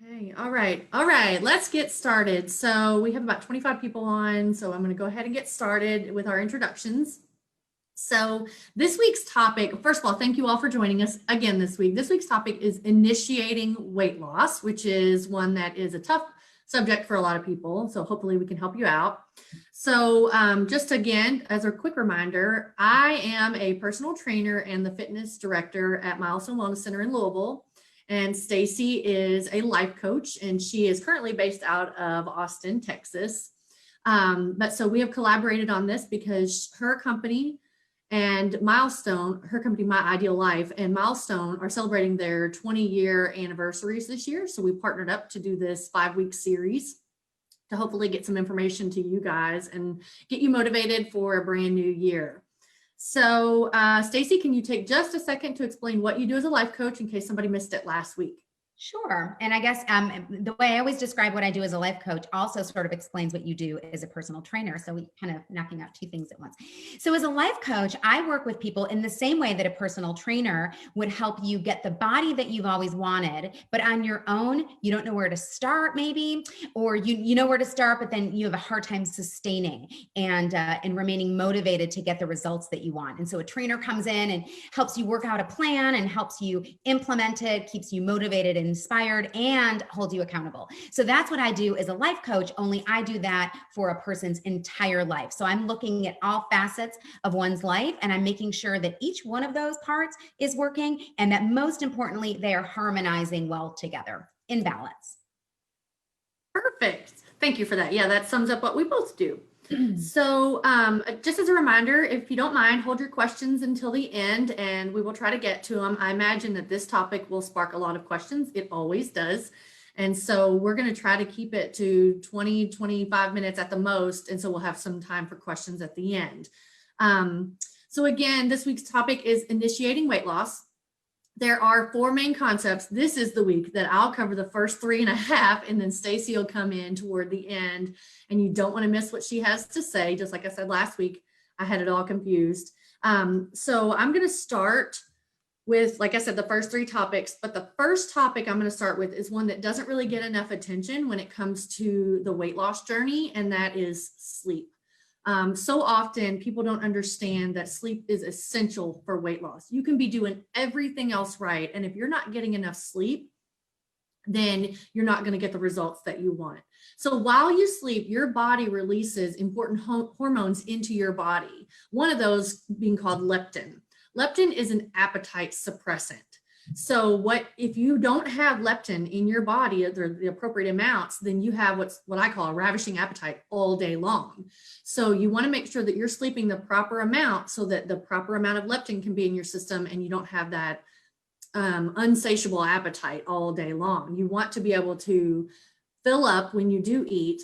Hey, all right, let's get started. So we have about 25 people on, so I'm going to go ahead and get started with our introductions. So this week's topic, first of all, thank you all for joining us again this week. This week's topic is initiating weight loss, which is one that is a tough subject for a lot of people. So hopefully we can help you out. So just again, as a quick reminder, I am a personal trainer and the fitness director at Milestone Wellness Center in Louisville. And Stacy is a life coach, and she is currently based out of Austin, Texas. But so we have collaborated on this because her company and Milestone, her company, My Ideal Life, and Milestone are celebrating their 20-year anniversaries this year. So we partnered up to do this 5-week series to hopefully get some information to you guys and get you motivated for a brand new year. So Stacy, can you take just a second to explain what you do as a life coach in case somebody missed it last week? Sure. And I guess the way I always describe what I do as a life coach also sort of explains what you do as a personal trainer. So we kind of knocking out two things at once. So as a life coach, I work with people in the same way that a personal trainer would help you get the body that you've always wanted, but on your own, you don't know where to start maybe, or you know where to start, but then you have a hard time sustaining and remaining motivated to get the results that you want. And so a trainer comes in and helps you work out a plan and helps you implement it, keeps you motivated and inspired, and hold you accountable. So that's what I do as a life coach, only I do that for a person's entire life. So I'm looking at all facets of one's life, and I'm making sure that each one of those parts is working, and that most importantly, they are harmonizing well together in balance. Perfect. Thank you for that. Yeah, that sums up what we both do. So just as a reminder, if you don't mind, hold your questions until the end and we will try to get to them. I imagine that this topic will spark a lot of questions. It always does. And so we're going to try to keep it to 20, 25 minutes at the most. And so we'll have some time for questions at the end. So again, this week's topic is initiating weight loss. There are 4 main concepts. This is the week that I'll cover the first 3.5, and then Stacy will come in toward the end. And you don't want to miss what she has to say. Just like I said last week, I had it all confused. So I'm going to start with, like I said, the first 3 topics. But the first topic I'm going to start with is one that doesn't really get enough attention when it comes to the weight loss journey, and that is sleep. So often people don't understand that sleep is essential for weight loss. You can be doing everything else right, and if you're not getting enough sleep, then you're not going to get the results that you want. So while you sleep, your body releases important hormones into your body. One of those being called leptin. Leptin is an appetite suppressant. So if you don't have leptin in your body, the appropriate amounts, then you have what I call a ravishing appetite all day long. So you want to make sure that you're sleeping the proper amount so that the proper amount of leptin can be in your system and you don't have that unsatiable appetite all day long. You want to be able to fill up when you do eat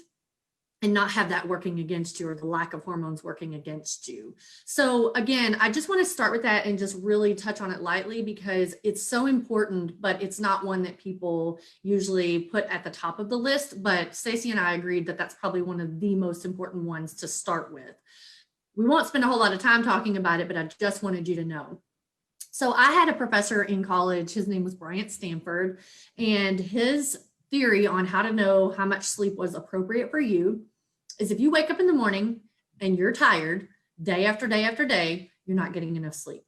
and not have that working against you, or the lack of hormones working against you. So again, I just want to start with that and just really touch on it lightly because it's so important, but it's not one that people usually put at the top of the list. But Stacy and I agreed that that's probably one of the most important ones to start with. We won't spend a whole lot of time talking about it, but I just wanted you to know. So I had a professor in college, his name was Bryant Stanford, and his theory on how to know how much sleep was appropriate for you is if you wake up in the morning and you're tired day after day after day, you're not getting enough sleep.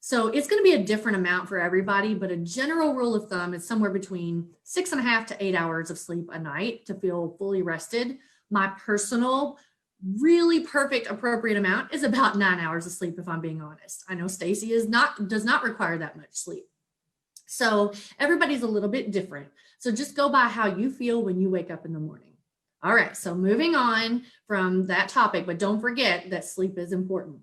So it's going to be a different amount for everybody, but a general rule of thumb is somewhere between 6.5 to 8 hours of sleep a night to feel fully rested. My personal really perfect appropriate amount is about 9 hours of sleep, if I'm being honest. I know Stacy does not require that much sleep. So everybody's a little bit different. So just go by how you feel when you wake up in the morning. All right, so moving on from that topic, but don't forget that sleep is important.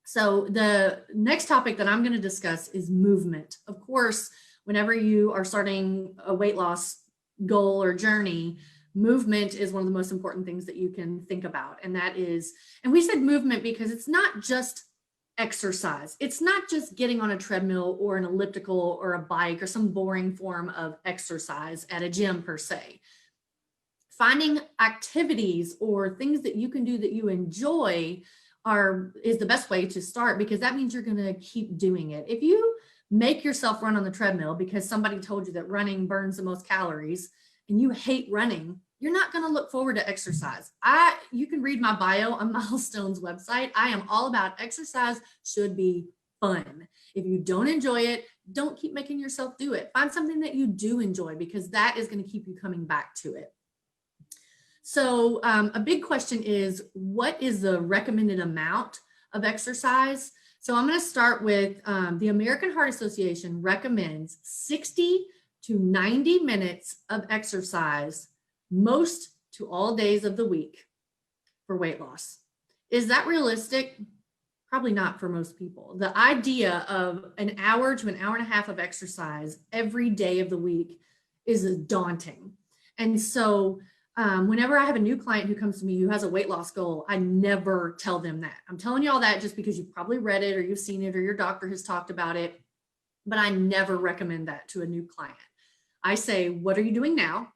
So the next topic that I'm going to discuss is movement. Of course, whenever you are starting a weight loss goal or journey, movement is one of the most important things that you can think about. And that is, and we said movement because it's not just exercise. It's not just getting on a treadmill or an elliptical or a bike or some boring form of exercise at a gym per se. Finding activities or things that you can do that you enjoy is the best way to start, because that means you're going to keep doing it. If you make yourself run on the treadmill because somebody told you that running burns the most calories and you hate running, you're not going to look forward to exercise. You can read my bio on Milestone's website. I am all about exercise should be fun. If you don't enjoy it, don't keep making yourself do it. Find something that you do enjoy because that is going to keep you coming back to it. So a big question is, what is the recommended amount of exercise? So I'm going to start with the American Heart Association recommends 60 to 90 minutes of exercise most to all days of the week for weight loss. Is that realistic? Probably not for most people. The idea of an hour to an hour and a half of exercise every day of the week is daunting. And so whenever I have a new client who comes to me who has a weight loss goal, I never tell them that. I'm telling you all that just because you've probably read it or you've seen it or your doctor has talked about it, but I never recommend that to a new client. I say, what are you doing now?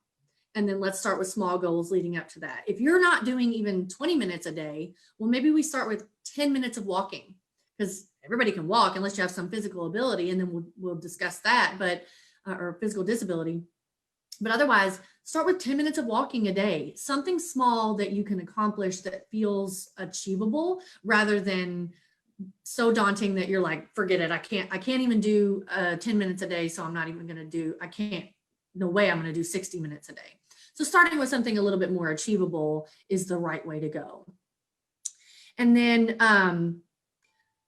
And then let's start with small goals leading up to that. If you're not doing even 20 minutes a day, well, maybe we start with 10 minutes of walking, because everybody can walk unless you have some physical ability, and then we'll discuss that, but or physical disability. But otherwise, start with 10 minutes of walking a day, something small that you can accomplish that feels achievable rather than so daunting that you're like, forget it. I can't even do 10 minutes a day. So I'm not even going to do, no way I'm going to do 60 minutes a day. So starting with something a little bit more achievable is the right way to go. And then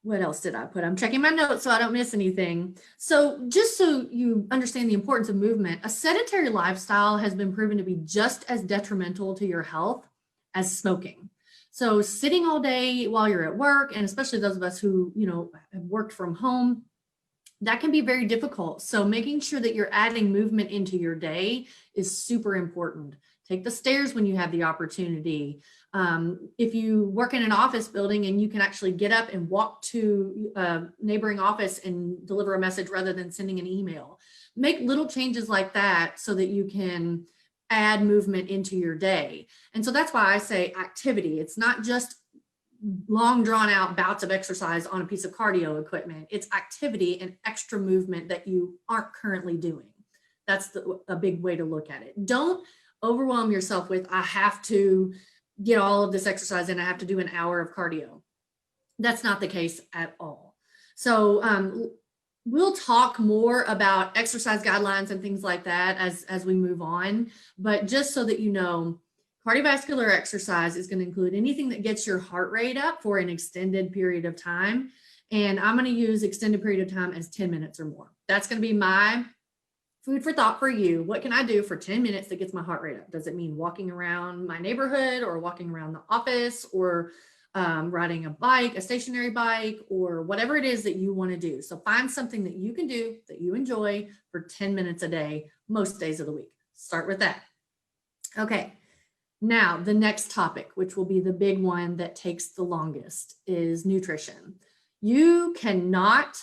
what else did I put? I'm checking my notes so I don't miss anything. So just so you understand the importance of movement, a sedentary lifestyle has been proven to be just as detrimental to your health as smoking. So sitting all day while you're at work, and especially those of us who, have worked from home, that can be very difficult. So making sure that you're adding movement into your day is super important. Take the stairs when you have the opportunity. If you work in an office building and you can actually get up and walk to a neighboring office and deliver a message rather than sending an email, make little changes like that so that you can add movement into your day. And so that's why I say activity. It's not just long drawn out bouts of exercise on a piece of cardio equipment. It's activity and extra movement that you aren't currently doing. That's a big way to look at it. Don't overwhelm yourself with, I have to get all of this exercise and I have to do an hour of cardio. That's not the case at all. So we'll talk more about exercise guidelines and things like that as we move on. But just so that you know, cardiovascular exercise is going to include anything that gets your heart rate up for an extended period of time. And I'm going to use extended period of time as 10 minutes or more. That's going to be my food for thought for you. What can I do for 10 minutes that gets my heart rate up? Does it mean walking around my neighborhood or walking around the office or riding a bike, a stationary bike, or whatever it is that you want to do? So find something that you can do that you enjoy for 10 minutes a day, most days of the week. Start with that. Okay. Now, the next topic, which will be the big one that takes the longest, is nutrition. You cannot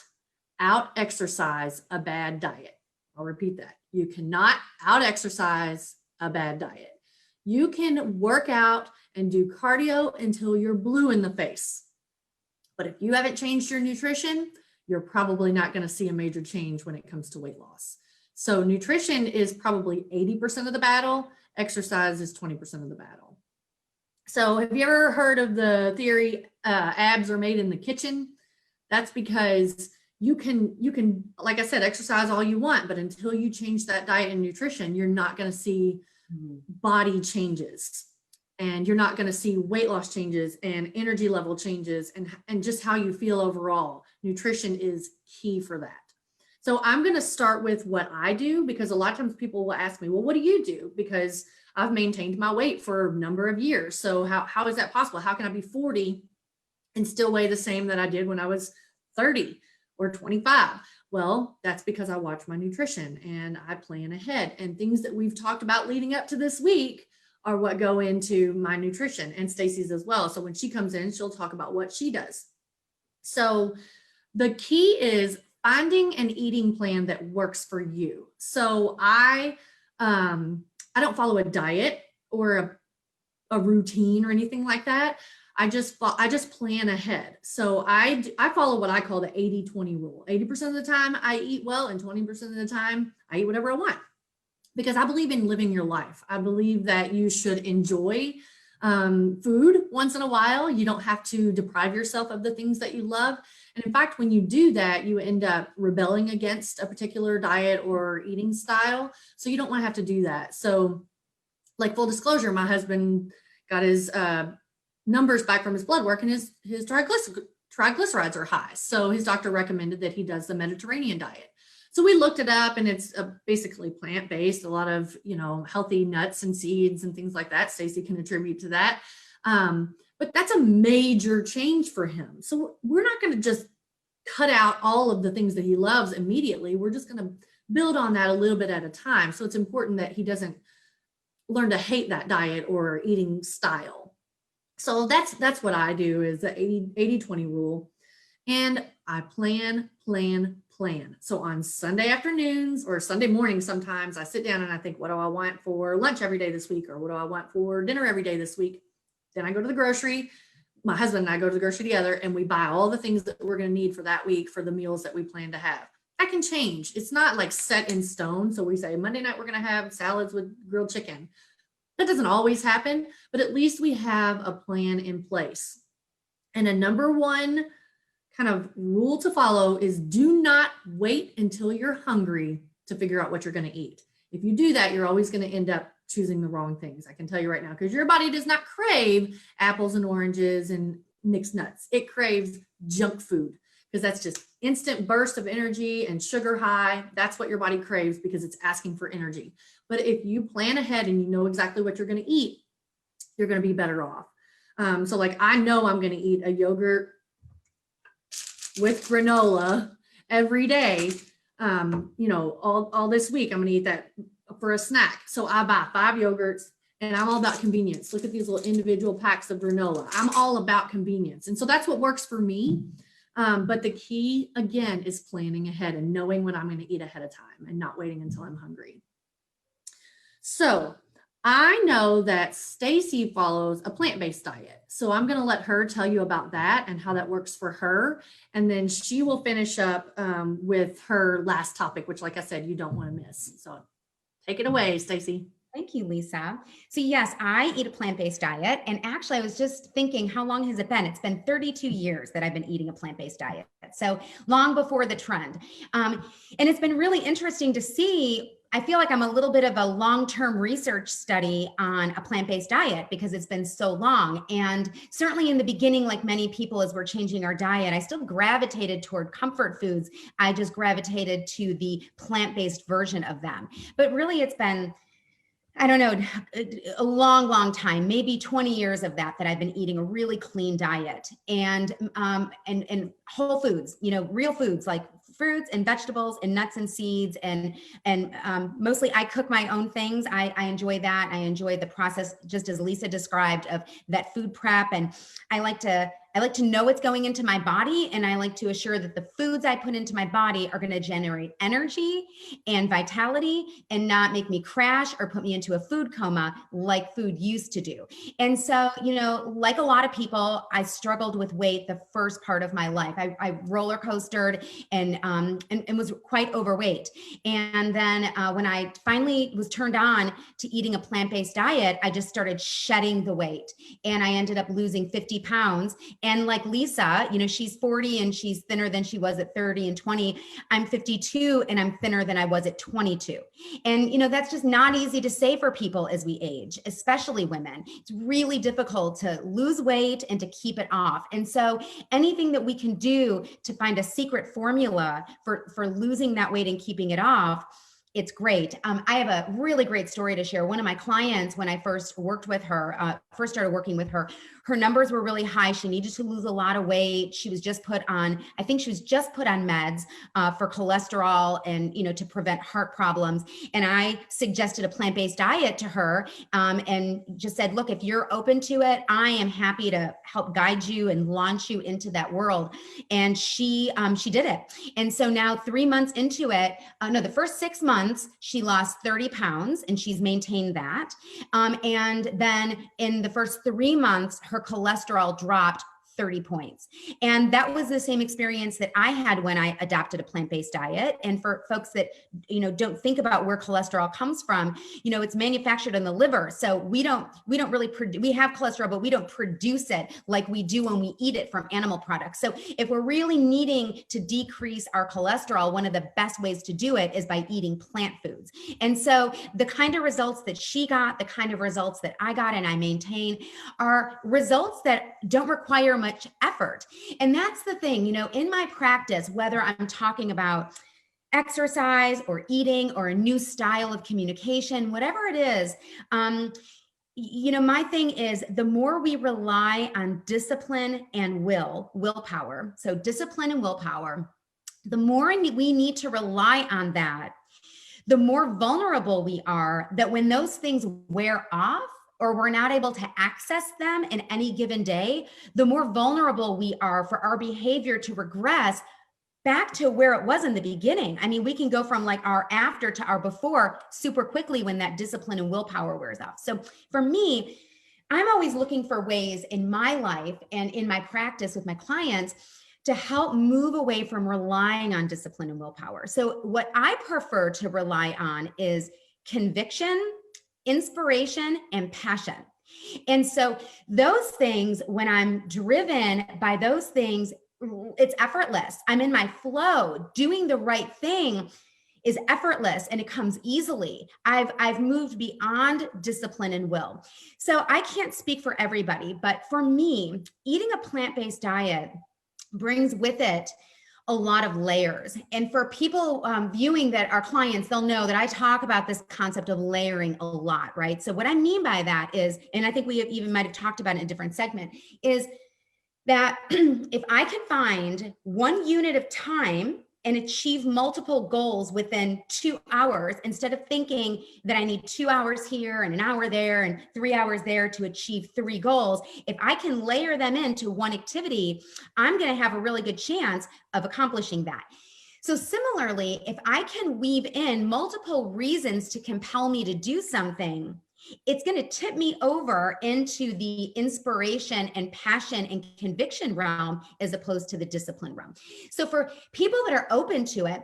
out-exercise a bad diet. I'll repeat that. You cannot out-exercise a bad diet. You can work out and do cardio until you're blue in the face. But if you haven't changed your nutrition, you're probably not going to see a major change when it comes to weight loss. So nutrition is probably 80% of the battle. Exercise is 20% of the battle. So have you ever heard of the theory, abs are made in the kitchen? That's because you can, like I said, exercise all you want, but until you change that diet and nutrition, you're not going to see body changes, and you're not going to see weight loss changes and energy level changes and just how you feel overall. Nutrition is key for that. So I'm going to start with what I do, because a lot of times people will ask me, well, what do you do? Because I've maintained my weight for a number of years. So how is that possible? How can I be 40 and still weigh the same that I did when I was 30 or 25? Well, that's because I watch my nutrition and I plan ahead, and things that we've talked about leading up to this week are what go into my nutrition, and Stacy's as well. So when she comes in, she'll talk about what she does. So the key is finding an eating plan that works for you. So I don't follow a diet or a routine or anything like that. I just plan ahead. So I follow what I call the 80-20 rule. 80% of the time I eat well, and 20% of the time I eat whatever I want, because I believe in living your life. I believe that you should enjoy food once in a while. You don't have to deprive yourself of the things that you love. And in fact, when you do that, you end up rebelling against a particular diet or eating style. So you don't want to have to do that. So, like, full disclosure, my husband got his numbers back from his blood work, and his triglycerides are high. So his doctor recommended that he does the Mediterranean diet. So we looked it up, and it's basically plant-based, a lot of, healthy nuts and seeds and things like that. Stacy can attribute to that. But that's a major change for him. So we're not going to just cut out all of the things that he loves immediately. We're just going to build on that a little bit at a time. So it's important that he doesn't learn to hate that diet or eating style. So that's what I do, is the 80-20 rule. And I plan. So on Sunday afternoons or Sunday mornings, sometimes I sit down and I think, what do I want for lunch every day this week? Or what do I want for dinner every day this week? Then I go to the grocery. My husband and I go to the grocery together, and we buy all the things that we're going to need for that week for the meals that we plan to have. That can change. It's not like set in stone. So we say Monday night, we're going to have salads with grilled chicken. That doesn't always happen, but at least we have a plan in place. And a number one kind of rule to follow is, do not wait until you're hungry to figure out what you're going to eat. If you do that, you're always going to end up choosing the wrong things. I can tell you right now, because your body does not crave apples and oranges and mixed nuts. It craves junk food, because that's just instant burst of energy and sugar high. That's what your body craves, because it's asking for energy. But if you plan ahead and you know exactly what you're going to eat, you're going to be better off. So like, I know I'm going to eat a yogurt with granola every day. All this week, I'm going to eat that for a snack. So I buy 5 yogurts, and I'm all about convenience. Look at these little individual packs of granola. I'm all about convenience. And so that's what works for me. But the key, again, is planning ahead and knowing what I'm going to eat ahead of time and not waiting until I'm hungry. So I know that Stacy follows a plant-based diet. So I'm going to let her tell you about that and how that works for her. And then she will finish up with her last topic, which, like I said, you don't want to miss. So take it away, Stacy. Thank you, Lisa. So yes, I eat a plant-based diet. And actually, I was just thinking, how long has it been? It's been 32 years that I've been eating a plant-based diet. So long before the trend. And it's been really interesting to see. I feel like I'm a little bit of a long-term research study on a plant-based diet, because it's been so long. And certainly in the beginning, like many people, as we're changing our diet, I still gravitated toward comfort foods. I just gravitated to the plant-based version of them. But really, it's been, I don't know, a long time, maybe 20 years of that I've been eating a really clean diet, and whole foods, real foods like fruits and vegetables and nuts and seeds, and mostly I cook my own things. I enjoy that. I enjoy the process, just as Lisa described, of that food prep. And I like to know what's going into my body, and I like to assure that the foods I put into my body are going to generate energy and vitality and not make me crash or put me into a food coma like food used to do. And so, like a lot of people, I struggled with weight the first part of my life. I roller coastered and was quite overweight. And then when I finally was turned on to eating a plant-based diet, I just started shedding the weight, and I ended up losing 50 pounds. And like Lisa, she's 40 and she's thinner than she was at 30 and 20. I'm 52 and I'm thinner than I was at 22. And, that's just not easy to say for people as we age, especially women. It's really difficult to lose weight and to keep it off. And so anything that we can do to find a secret formula for losing that weight and keeping it off, it's great. I have a really great story to share. One of my clients, when I first worked with her, first started working with her, her numbers were really high. She needed to lose a lot of weight. She was just put on, I think she was just put on meds for cholesterol and, to prevent heart problems. And I suggested a plant-based diet to her and just said, look, if you're open to it, I am happy to help guide you and launch you into that world. And she did it. And so now 3 months into it, the first 6 months, months, she lost 30 pounds and she's maintained that. And then in the first 3 months, her cholesterol dropped 30 points. And that was the same experience that I had when I adopted a plant-based diet. And for folks that, don't think about where cholesterol comes from, it's manufactured in the liver. So we don't really we have cholesterol, but we don't produce it like we do when we eat it from animal products. So if we're really needing to decrease our cholesterol, one of the best ways to do it is by eating plant foods. And so the kind of results that she got, the kind of results that I got and I maintain are results that don't require much effort. And that's the thing, in my practice, whether I'm talking about exercise or eating or a new style of communication, whatever it is, my thing is the more we rely on discipline and willpower, so discipline and willpower, the more we need to rely on that, the more vulnerable we are that when those things wear off, or we're not able to access them in any given day, the more vulnerable we are for our behavior to regress back to where it was in the beginning. I mean, we can go from like our after to our before super quickly when that discipline and willpower wears off. So for me, I'm always looking for ways in my life and in my practice with my clients to help move away from relying on discipline and willpower. So what I prefer to rely on is conviction, inspiration, and passion. And so those things, when I'm driven by those things, it's effortless. I'm in my flow. Doing the right thing is effortless and it comes easily. I've moved beyond discipline and will. So I can't speak for everybody, but for me, eating a plant-based diet brings with it a lot of layers. And for people viewing that are clients, they'll know that I talk about this concept of layering a lot, right? So what I mean by that is, and I think we even might have talked about it in a different segment, is that if I can find 1 unit of time and achieve multiple goals within 2 hours, instead of thinking that I need 2 hours here and an hour there and 3 hours there to achieve 3 goals, if I can layer them into one activity, I'm going to have a really good chance of accomplishing that. So similarly, if I can weave in multiple reasons to compel me to do something, it's going to tip me over into the inspiration and passion and conviction realm as opposed to the discipline realm. So for people that are open to it,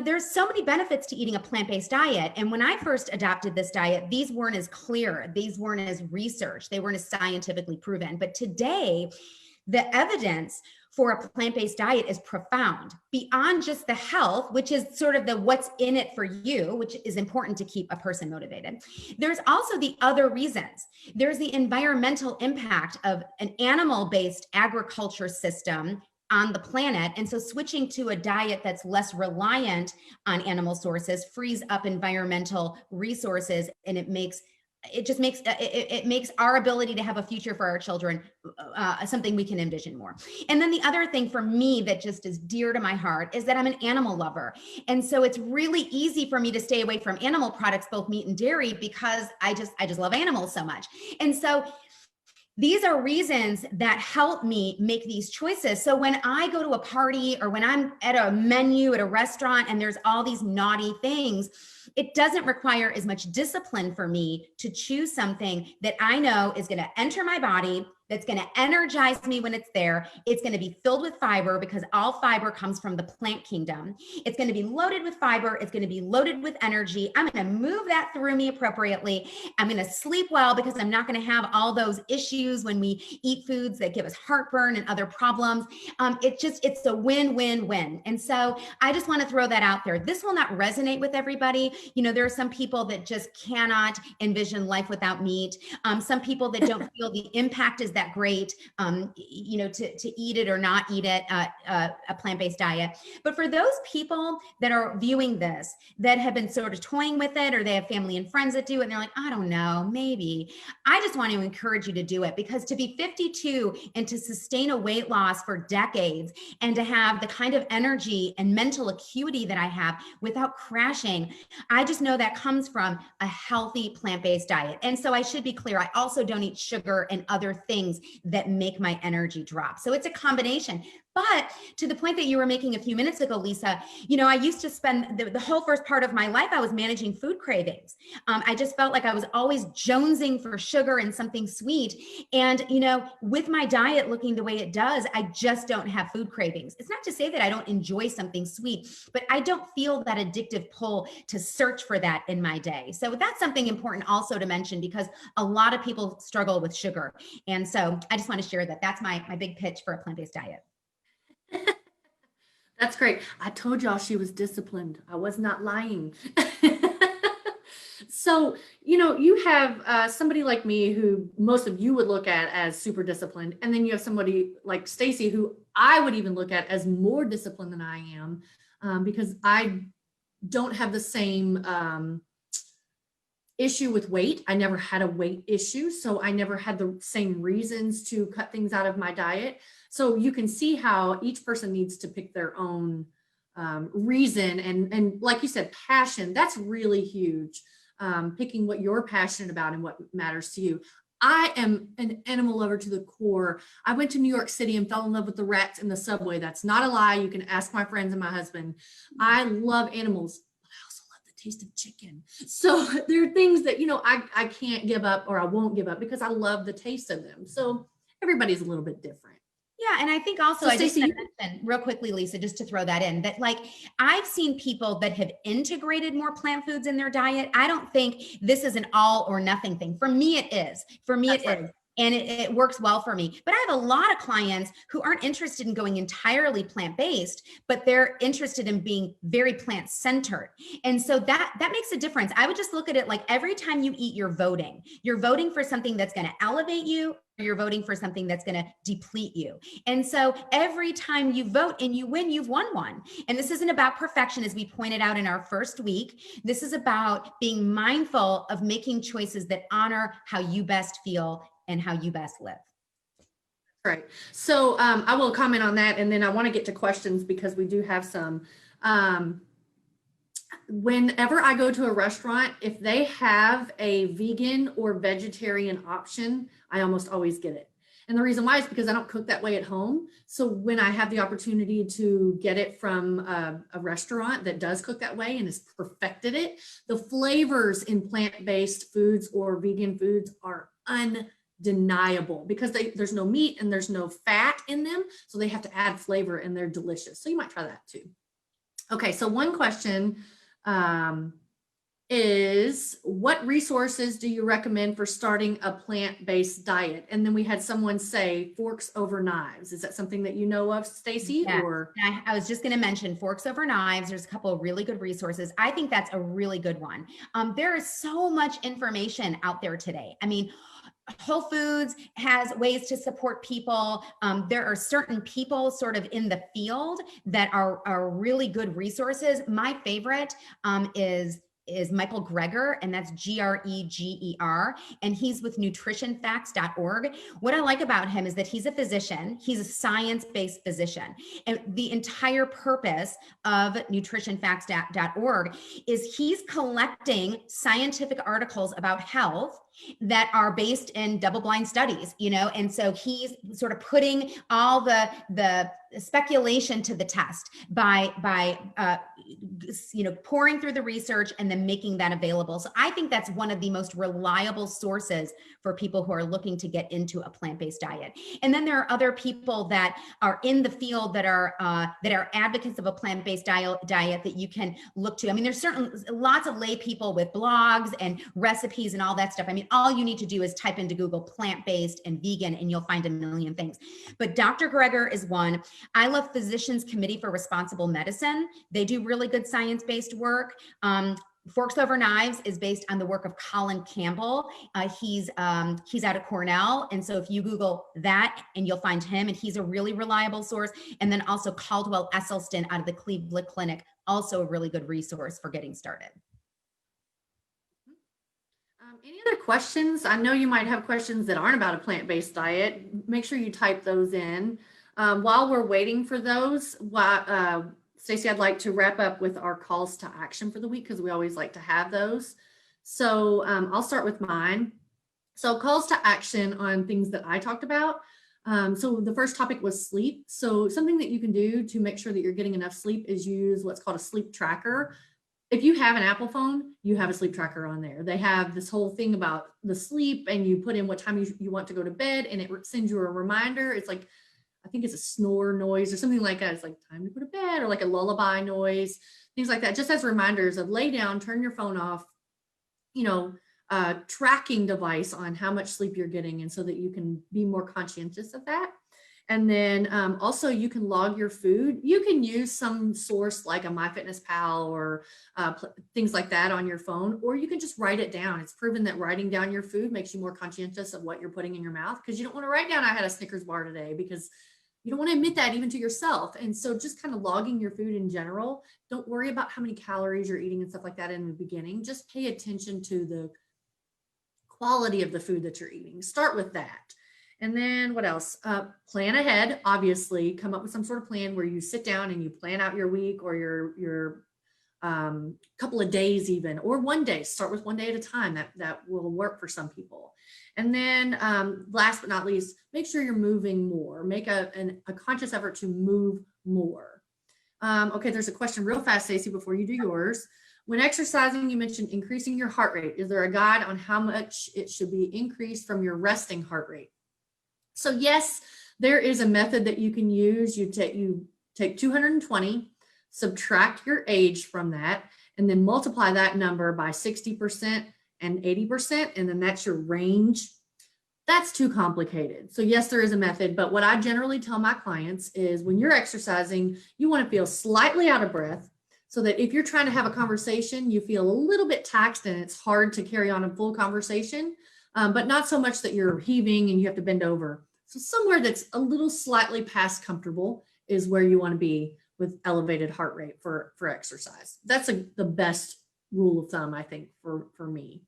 there's so many benefits to eating a plant-based diet. And when I first adopted this diet, these weren't as clear. These weren't as researched. They weren't as scientifically proven. But today, the evidence for a plant-based diet is profound beyond just the health, which is sort of the what's in it for you, which is important to keep a person motivated. There's also the other reasons. There's the environmental impact of an animal-based agriculture system on the planet. And so switching to a diet that's less reliant on animal sources frees up environmental resources, and it makes our ability to have a future for our children something we can envision more. And then the other thing for me that just is dear to my heart is that I'm an animal lover. And so it's really easy for me to stay away from animal products, both meat and dairy, because I just love animals so much. And so these are reasons that help me make these choices. So when I go to a party or when I'm at a menu at a restaurant and there's all these naughty things, it doesn't require as much discipline for me to choose something that I know is going to enter my body, that's going to energize me when it's there. It's going to be filled with fiber because all fiber comes from the plant kingdom. It's going to be loaded with fiber. It's going to be loaded with energy. I'm going to move that through me appropriately. I'm going to sleep well because I'm not going to have all those issues when we eat foods that give us heartburn and other problems. It's a win-win-win. And so I just want to throw that out there. This will not resonate with everybody. There are some people that just cannot envision life without meat. Some people that don't feel the impact is that great, to eat it or not eat it, a plant-based diet. But for those people that are viewing this, that have been sort of toying with it, or they have family and friends that do it, and they're like, I don't know, maybe. I just want to encourage you to do it, because to be 52 and to sustain a weight loss for decades and to have the kind of energy and mental acuity that I have without crashing, I just know that comes from a healthy plant-based diet. And so I should be clear, I also don't eat sugar and other things that make my energy drop. So it's a combination. But to the point that you were making a few minutes ago, Lisa, I used to spend the whole first part of my life, I was managing food cravings. I just felt like I was always jonesing for sugar and something sweet. And, with my diet looking the way it does, I just don't have food cravings. It's not to say that I don't enjoy something sweet, but I don't feel that addictive pull to search for that in my day. So that's something important also to mention, because a lot of people struggle with sugar. And so I just want to share that. That's my big pitch for a plant-based diet. That's great. I told y'all she was disciplined. I was not lying. So, you have somebody like me who most of you would look at as super disciplined. And then you have somebody like Stacy, who I would even look at as more disciplined than I am, because I don't have the same issue with weight. I never had a weight issue. So I never had the same reasons to cut things out of my diet. So you can see how each person needs to pick their own reason. And like you said, passion, that's really huge. Picking what you're passionate about and what matters to you. I am an animal lover to the core. I went to New York City and fell in love with the rats in the subway. That's not a lie. You can ask my friends and my husband. I love animals, but I also love the taste of chicken. So there are things that, I can't give up, or I won't give up, because I love the taste of them. So everybody's a little bit different. Yeah. And I think also, So I just Stacey, want to mention real quickly, Lisa, just to throw that in, that like I've seen people that have integrated more plant foods in their diet. I don't think this is an all or nothing thing. For me, it is. For me, that's it right. is. And it works well for me. But I have a lot of clients who aren't interested in going entirely plant-based, but they're interested in being very plant-centered. And so that makes a difference. I would just look at it like every time you eat, you're voting. You're voting for something that's going to elevate you. You're voting for something that's going to deplete you. And so every time you vote and you win, you've won one. And this isn't about perfection, as we pointed out in our first week. This is about being mindful of making choices that honor how you best feel and how you best live. Right. So I will comment on that, and then I want to get to questions because we do have some. Whenever I go to a restaurant, if they have a vegan or vegetarian option, I almost always get it. And the reason why is because I don't cook that way at home. So when I have the opportunity to get it from a restaurant that does cook that way and has perfected it, the flavors in plant-based foods or vegan foods are undeniable, because there's no meat and there's no fat in them. So they have to add flavor, and they're delicious. So you might try that too. Okay, so one question is, what resources do you recommend for starting a plant-based diet? And then we had someone say forks over knives. Is that something that you know of, Stacy? Yeah. Or I was just going to mention forks over knives. There's a couple of really good resources. I think that's a really good one. There is so much information out there today. I mean, Whole Foods has ways to support people. There are certain people sort of in the field that are really good resources. My favorite is Michael Greger, and that's Greger, and he's with nutritionfacts.org. What I like about him is that he's a physician. He's a science-based physician. And the entire purpose of nutritionfacts.org is he's collecting scientific articles about health that are based in double-blind studies, and so he's sort of putting all the speculation to the test by pouring through the research and then making that available. So I think that's one of the most reliable sources for people who are looking to get into a plant-based diet. And then there are other people that are in the field that are advocates of a plant-based diet that you can look to. I mean, there's lots of lay people with blogs and recipes and all that stuff. I mean, all you need to do is type into Google plant-based and vegan, and you'll find a million things. But Dr. Greger is one. I love Physicians Committee for Responsible Medicine. They do really good science-based work. Forks Over Knives is based on the work of Colin Campbell. He's out of Cornell. And so if you Google that, and you'll find him, and he's a really reliable source. And then also Caldwell Esselstyn out of the Cleveland Clinic, also a really good resource for getting started. Any other questions? I know you might have questions that aren't about a plant-based diet. Make sure you type those in. While we're waiting for those, Stacy, I'd like to wrap up with our calls to action for the week, because we always like to have those. So I'll start with mine. So calls to action on things that I talked about. So the first topic was sleep. So something that you can do to make sure that you're getting enough sleep is use what's called a sleep tracker. If you have an Apple phone, you have a sleep tracker on there. They have this whole thing about the sleep, and you put in what time you want to go to bed, and it sends you a reminder. It's like, I think it's a snore noise or something like that. It's like time to go to bed, or like a lullaby noise, things like that, just as reminders of lay down, turn your phone off, you know, tracking device on how much sleep you're getting, and so that you can be more conscientious of that. And then also you can log your food. You can use some source like a MyFitnessPal or things like that on your phone, or you can just write it down. It's proven that writing down your food makes you more conscientious of what you're putting in your mouth, because you don't want to write down, I had a Snickers bar today, because you don't want to admit that even to yourself. And so just kind of logging your food in general. Don't worry about how many calories you're eating and stuff like that in the beginning. Just pay attention to the quality of the food that you're eating. Start with that. And then what else? Plan ahead, obviously. Come up with some sort of plan where you sit down and you plan out your week, or your couple of days even, or one day. Start with one day at a time. That will work for some people. And then last but not least, make sure you're moving more. Make a conscious effort to move more. Okay, there's a question real fast, Stacey, before you do yours. When exercising, you mentioned increasing your heart rate. Is there a guide on how much it should be increased from your resting heart rate? So yes, there is a method that you can use. You take 220, subtract your age from that, and then multiply that number by 60% and 80%, and then that's your range. That's too complicated. So yes, there is a method, but what I generally tell my clients is when you're exercising, you want to feel slightly out of breath, so that if you're trying to have a conversation, you feel a little bit taxed and it's hard to carry on a full conversation, but not so much that you're heaving and you have to bend over. So somewhere that's a little slightly past comfortable is where you want to be with elevated heart rate for exercise. That's the best rule of thumb, I think, for me.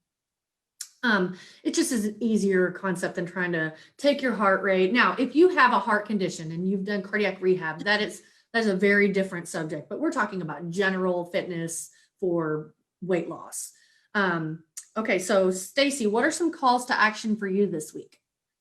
It just is an easier concept than trying to take your heart rate. Now, if you have a heart condition and you've done cardiac rehab, that's a very different subject, but we're talking about general fitness for weight loss. Okay, so Stacey, what are some calls to action for you this week?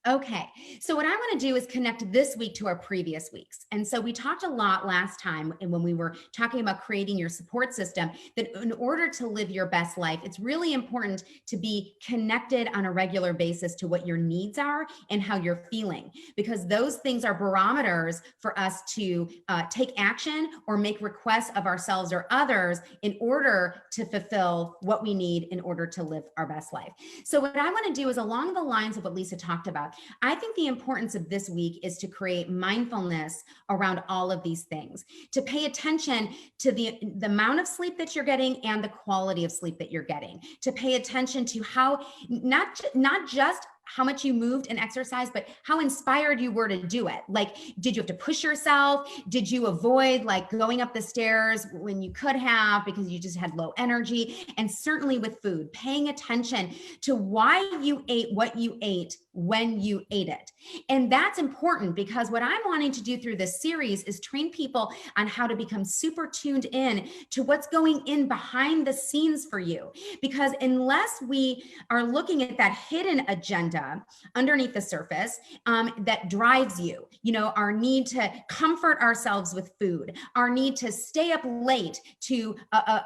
Okay, so what I want to do is connect this week to our previous weeks. And so we talked a lot last time, and when we were talking about creating your support system, that in order to live your best life, it's really important to be connected on a regular basis to what your needs are and how you're feeling, because those things are barometers for us to take action or make requests of ourselves or others in order to fulfill what we need in order to live our best life. So what I want to do is along the lines of what Lisa talked about. I think the importance of this week is to create mindfulness around all of these things, to pay attention to the amount of sleep that you're getting and the quality of sleep that you're getting, to pay attention to how, not just how much you moved and exercised, but how inspired you were to do it. Like, did you have to push yourself? Did you avoid like going up the stairs when you could have because you just had low energy? And certainly with food, paying attention to why you ate what you ate when you ate it. And that's important, because what I'm wanting to do through this series is train people on how to become super tuned in to what's going in behind the scenes for you. Because unless we are looking at that hidden agenda underneath the surface that drives you, our need to comfort ourselves with food, our need to stay up late to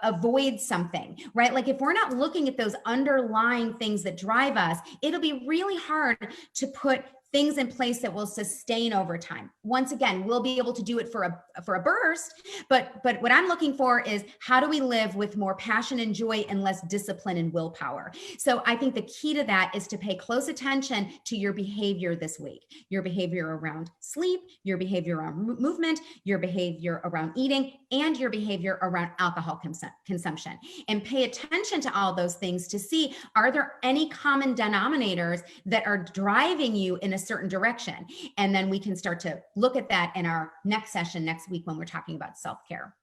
avoid something, right? Like if we're not looking at those underlying things that drive us, it'll be really hard to put things in place that will sustain over time. Once again, we'll be able to do it for a burst, but what I'm looking for is how do we live with more passion and joy and less discipline and willpower? So I think the key to that is to pay close attention to your behavior this week, your behavior around sleep, your behavior around movement, your behavior around eating, and your behavior around alcohol consumption. And pay attention to all those things to see, are there any common denominators that are driving you in a certain direction? And then we can start to look at that in our next session next week when we're talking about self-care.